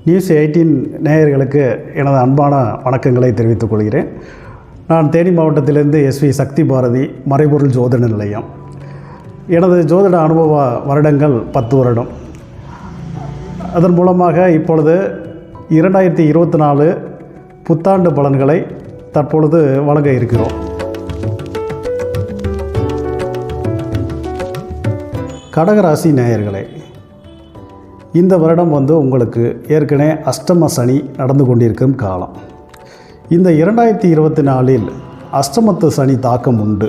News 18 நேயர்களுக்கு எனது அன்பான வணக்கங்களை தெரிவித்துக் கொள்கிறேன். நான் தேனி மாவட்டத்திலிருந்து SV சக்தி பாரதி மறைபொருள் ஜோதிட நிலையம். எனது ஜோதிட அனுபவ வருடங்கள் 10 வருடம். அதன் மூலமாக இப்பொழுது 2024 புத்தாண்டு பலன்களை தற்பொழுது வழங்க இருக்கிறோம். கடகராசி நேயர்களே, இந்த வருடம் உங்களுக்கு ஏற்கனவே அஷ்டம சனி நடந்து கொண்டிருக்கும் காலம். இந்த 2024இல் அஷ்டமத்து சனி தாக்கம் உண்டு.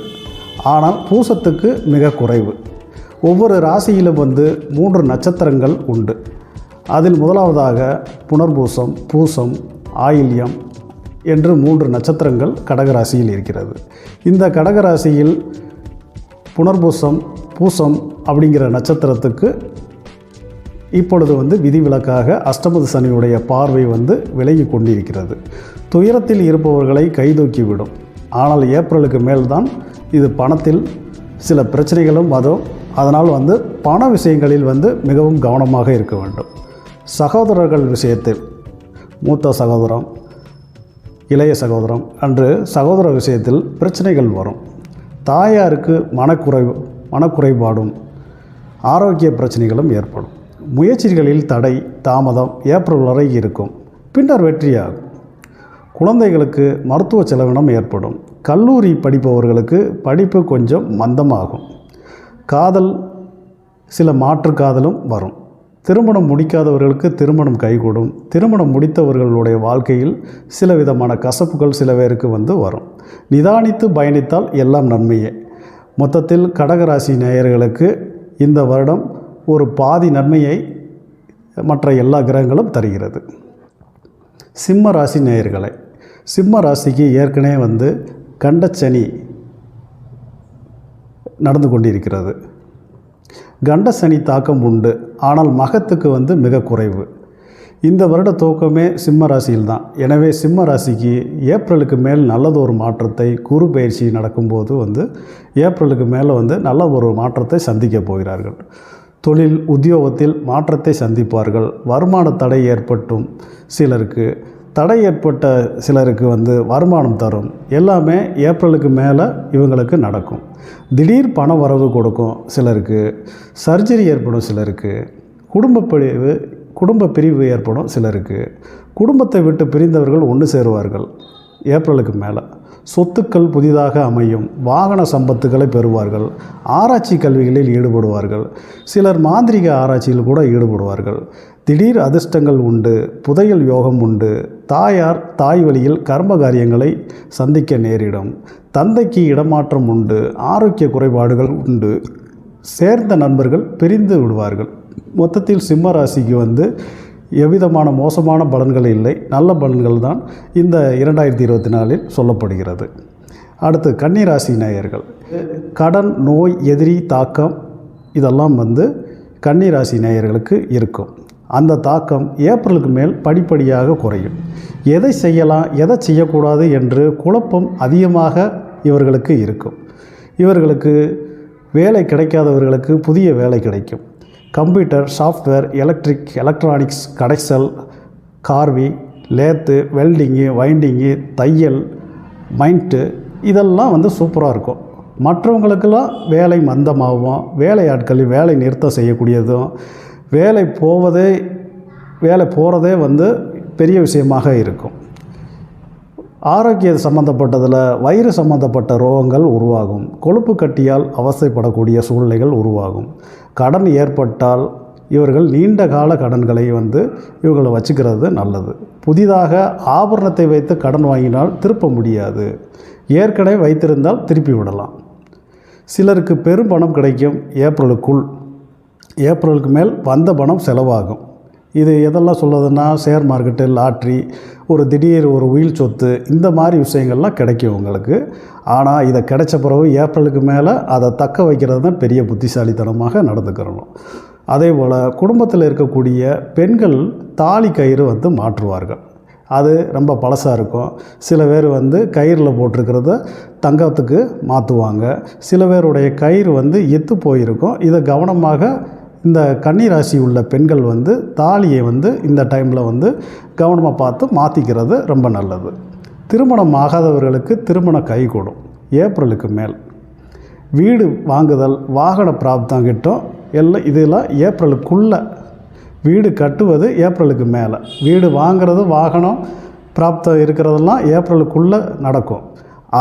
ஆனால் பூசத்துக்கு மிக குறைவு. ஒவ்வொரு ராசியிலும் 3 நட்சத்திரங்கள் உண்டு. அதில் முதலாவதாக புனர்பூசம், பூசம், ஆயில்யம் என்று 3 நட்சத்திரங்கள் கடகராசியில் இருக்கிறது. இந்த கடகராசியில் புனர்பூசம், பூசம் அப்படிங்கிற நட்சத்திரத்துக்கு இப்பொழுது விதிவிலக்காக அஷ்டமத்து சனியுடைய பார்வை விலகி கொண்டிருக்கிறது. துயரத்தில் இருப்பவர்களை கைதூக்கிவிடும். ஆனால் ஏப்ரலுக்கு மேல்தான் இது பணத்தில் சில பிரச்சனைகளும் வரும். அதனால் பண விஷயங்களில் மிகவும் கவனமாக இருக்க வேண்டும். சகோதரர்கள் விஷயத்தில் மூத்த சகோதரம், இளைய சகோதரம் என்று சகோதர விஷயத்தில் பிரச்சனைகள் வரும். தாயாருக்கு மனக்குறைபாடும் ஆரோக்கிய பிரச்சனைகளும் ஏற்படும். முயற்சிகளில் தடை தாமதம் ஏப்ரல் வரை இருக்கும். பின்னர் வெற்றியாகும். குழந்தைகளுக்கு மருத்துவ செலவினம் ஏற்படும். கல்லூரி படிப்பவர்களுக்கு படிப்பு கொஞ்சம் மந்தமாகும். காதல் சில மாற்று காதலும் வரும். திருமணம் முடிக்காதவர்களுக்கு திருமணம் கைகூடும். திருமணம் முடித்தவர்களுடைய வாழ்க்கையில் சில விதமான கசப்புகள் சில பேருக்கு வரும். நிதானித்து பயணித்தால் எல்லாம் நன்மையே. மொத்தத்தில் கடகராசி நேயர்களுக்கு இந்த வருடம் ஒரு பாதி நன்மையை மற்ற எல்லா கிரகங்களும் தருகிறது. சிம்ம ராசி நேயர்களை, சிம்ம ராசிக்கு ஏற்கனவே கண்டச்சனி நடந்து கொண்டிருக்கிறது. கண்டசனி தாக்கம் உண்டு. ஆனால் மகத்துக்கு மிக குறைவு. இந்த வருட துவக்கமே சிம்ம ராசியில் தான். எனவே சிம்ம ராசிக்கு ஏப்ரலுக்கு மேல் நல்லதொரு மாற்றத்தை, குரு பயிற்சி நடக்கும்போது ஏப்ரலுக்கு மேலே நல்ல ஒரு மாற்றத்தை சந்திக்க போகிறார்கள். தொழில் உத்தியோகத்தில் மாற்றத்தை சந்திப்பார்கள். வருமான தடை ஏற்பட்டும் சிலருக்கு, தடை ஏற்பட்ட சிலருக்கு வருமானம் தரும். எல்லாமே ஏப்ரலுக்கு மேலே இவங்களுக்கு நடக்கும். திடீர் பண வரவு கொடுக்கும் சிலருக்கு. சர்ஜரி ஏற்படும் சிலருக்கு. குடும்ப பிரிவு ஏற்படும் சிலருக்கு. குடும்பத்தை விட்டு பிரிந்தவர்கள் ஒன்று சேருவார்கள் ஏப்ரலுக்கு மேலே. சொத்துக்கள் புதிதாக அமையும். வாகன சம்பத்துக்களை பெறுவார்கள். ஆராய்ச்சி கல்விகளில் ஈடுபடுவார்கள். சிலர் மாந்திரிக ஆராய்ச்சியில் கூட ஈடுபடுவார்கள். திடீர் அதிர்ஷ்டங்கள் உண்டு. புதையல் யோகம் உண்டு. தாய் வழியில் கர்ம காரியங்களை சந்திக்க நேரிடும். தந்தைக்கு இடமாற்றம் உண்டு. ஆரோக்கிய குறைபாடுகள் உண்டு. சேர்ந்த நண்பர்கள் பிரிந்து விடுவார்கள். மொத்தத்தில் சிம்ம ராசிக்கு எவ்விதமான மோசமான பலன்கள் இல்லை, நல்ல பலன்கள் தான் இந்த 2024இல் சொல்லப்படுகிறது. அடுத்து கன்னிராசி நேயர்கள், கடன், நோய், எதிரி தாக்கம் இதெல்லாம் கன்னிராசி நேயர்களுக்கு இருக்கும். அந்த தாக்கம் ஏப்ரலுக்கு மேல் படிப்படியாக குறையும். எதை செய்யலாம், எதை செய்யக்கூடாது என்று குழப்பம் அதிகமாக இவர்களுக்கு இருக்கும். இவர்களுக்கு வேலை கிடைக்காதவர்களுக்கு புதிய வேலை கிடைக்கும். கம்ப்யூட்டர், சாஃப்ட்வேர், எலக்ட்ரானிக்ஸ், கடைசல், கார்வி, லேத்து, வெல்டிங்கு, வைண்டிங்கு, தையல், மைண்ட்டு இதெல்லாம் சூப்பராக இருக்கும். மற்றவங்களுக்கெல்லாம் வேலை மந்தமாகவும், வேலையாட்களில் வேலை நிறுத்தம் செய்யக்கூடியதும், வேலை போகிறதே பெரிய விஷயமாக இருக்கும். ஆரோக்கிய சம்பந்தப்பட்டதில் வயிறு சம்பந்தப்பட்ட ரோகங்கள் உருவாகும். கொழுப்பு கட்டியால் அவசைப்படக்கூடிய சூழ்நிலைகள் உருவாகும். கடன் ஏற்பட்டால் இவர்கள் நீண்ட கால கடன்களை இவங்களை வச்சுக்கிறது நல்லது. புதிதாக ஆபரணத்தை வைத்து கடன் வாங்கினால் திருப்ப முடியாது. ஏற்கனவே வைத்திருந்தால் திருப்பி விடலாம். சிலருக்கு பெரும் பணம் கிடைக்கும். ஏப்ரலுக்கு மேல் வந்த பணம் செலவாகும். இது எதெல்லாம் சொல்லுதுன்னா, ஷேர் மார்க்கெட்டு, லாட்ரி, ஒரு திடீர் ஒரு உயில் சொத்து, இந்த மாதிரி விஷயங்கள்லாம் கிடைக்கும் உங்களுக்கு. ஆனால் இதை கிடைச்ச பிறகு ஏப்ரலுக்கு மேலே அதை தக்க வைக்கிறது தான் பெரிய புத்திசாலித்தனமாக நடந்துக்கிறணும். அதே போல் குடும்பத்தில் இருக்கக்கூடிய பெண்கள் தாலி கயிறு மாற்றுவார்கள். அது ரொம்ப பழசாக இருக்கும். சில பேர் கயிறில் போட்டிருக்கிறத தங்கத்துக்கு மாற்றுவாங்க. சில பேருடைய கயிறு எத்து போயிருக்கும். இதை கவனமாக இந்த கன்னி ராசி உள்ள பெண்கள் வந்து தாலியை வந்து இந்த டைமில் வந்து கவனமாக பார்த்து மாற்றிக்கிறது ரொம்ப நல்லது. திருமணம் ஆகாதவர்களுக்கு திருமணம் கைகூடும் ஏப்ரலுக்கு மேல். வீடு வாங்குதல், வாகன பிராப்தம் கிட்டும். எல்லாம் இதெல்லாம் ஏப்ரலுக்குள்ளே. வீடு கட்டுவது ஏப்ரலுக்கு மேலே. வீடு வாங்கிறது, வாகனம் பிராப்தம் இருக்கிறதெல்லாம் ஏப்ரலுக்குள்ளே நடக்கும்.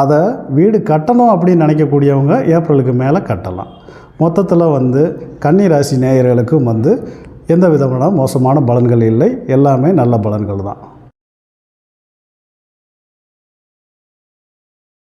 அதை வீடு கட்டணும் அப்படின்னு நினைக்கக்கூடியவங்க ஏப்ரலுக்கு மேலே கட்டலாம். மொத்தத்தில் வந்து கன்னி ராசி நேயர்களுக்கும் வந்து எந்த விதமான மோசமான பலன்கள் இல்லை, எல்லாமே நல்ல பலன்கள் தான்.